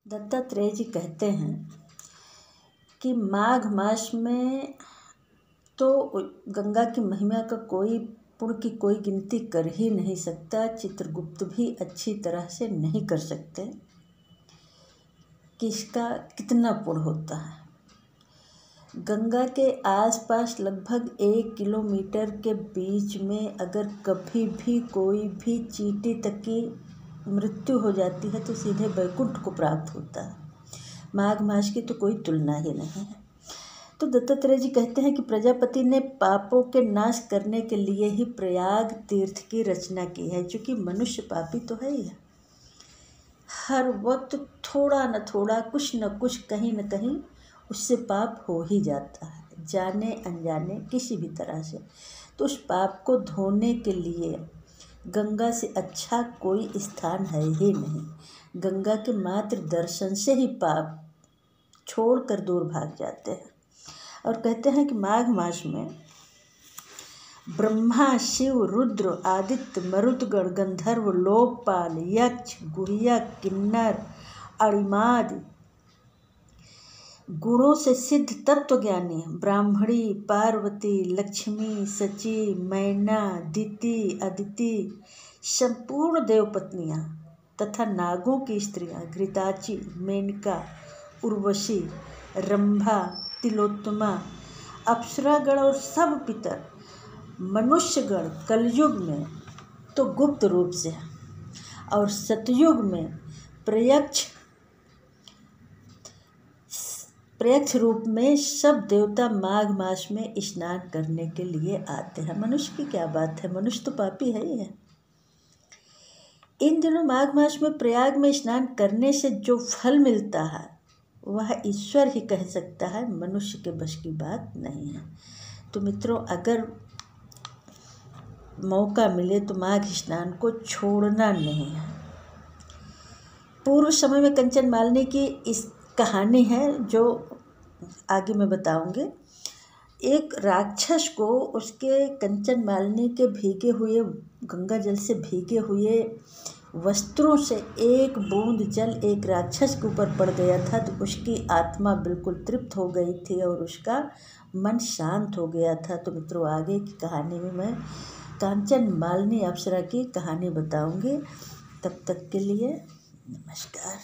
दत्तात्रेय जी कहते हैं कि माघ मास में तो गंगा की महिमा का कोई पुण्य की कोई गिनती कर ही नहीं सकता। चित्रगुप्त भी अच्छी तरह से नहीं कर सकते कि इसका कितना पुण्य होता है। गंगा के आसपास लगभग 1 किलोमीटर के बीच में अगर कभी भी कोई भी चींटी तक की मृत्यु हो जाती है तो सीधे वैकुंठ को प्राप्त होता है। माघ मास की तो कोई तुलना ही नहीं है। तो दत्तात्रेय जी कहते हैं कि प्रजापति ने पापों के नाश करने के लिए ही प्रयाग तीर्थ की रचना की है। क्योंकि मनुष्य पापी तो है ही है, हर वक्त थोड़ा न थोड़ा कुछ न कुछ कहीं न कहीं उससे पाप हो ही जाता है, जाने अनजाने किसी भी तरह से। तो उस पाप को धोने के लिए गंगा से अच्छा कोई स्थान है ही नहीं। गंगा के मात्र दर्शन से ही पाप छोड़कर दूर भाग जाते हैं। और कहते हैं कि माघ मास में ब्रह्मा, शिव, रुद्र, आदित्य, मरुदगण, गंधर्व, लोकपाल, यक्ष, गुहिया, किन्नर, अणिमादि गुणों से सिद्ध तत्वज्ञानी ब्राह्मणी, पार्वती, लक्ष्मी, सची, मैना, दिति, अदिति, संपूर्ण देवपत्नियां तथा नागों की स्त्रियां घृताची, मेनका, उर्वशी, रंभा, तिलोत्तमा, अप्सरागण और सब पितर मनुष्यगण कलयुग में तो गुप्त रूप से और सतयुग में प्रत्यक्ष रूप में सब देवता माघ मास में स्नान करने के लिए आते हैं। मनुष्य की क्या बात है, मनुष्य तो पापी है ही है। इन दिनों माघ मास में प्रयाग में स्नान करने से जो फल मिलता है वह ईश्वर ही कह सकता है, मनुष्य के बस की बात नहीं है। तो मित्रों, अगर मौका मिले तो माघ स्नान को छोड़ना नहीं है। पूर्व समय में कंचन मालिनी की इस कहानी है जो आगे मैं बताऊंगी। एक राक्षस को उसके कंचन मालिनी के भीगे हुए गंगा जल से भीगे हुए वस्त्रों से एक बूंद जल एक राक्षस के ऊपर पड़ गया था तो उसकी आत्मा बिल्कुल तृप्त हो गई थी और उसका मन शांत हो गया था। तो मित्रों, आगे की कहानी में मैं कंचन मालिनी अप्सरा की कहानी बताऊंगी। तब तक के लिए नमस्कार।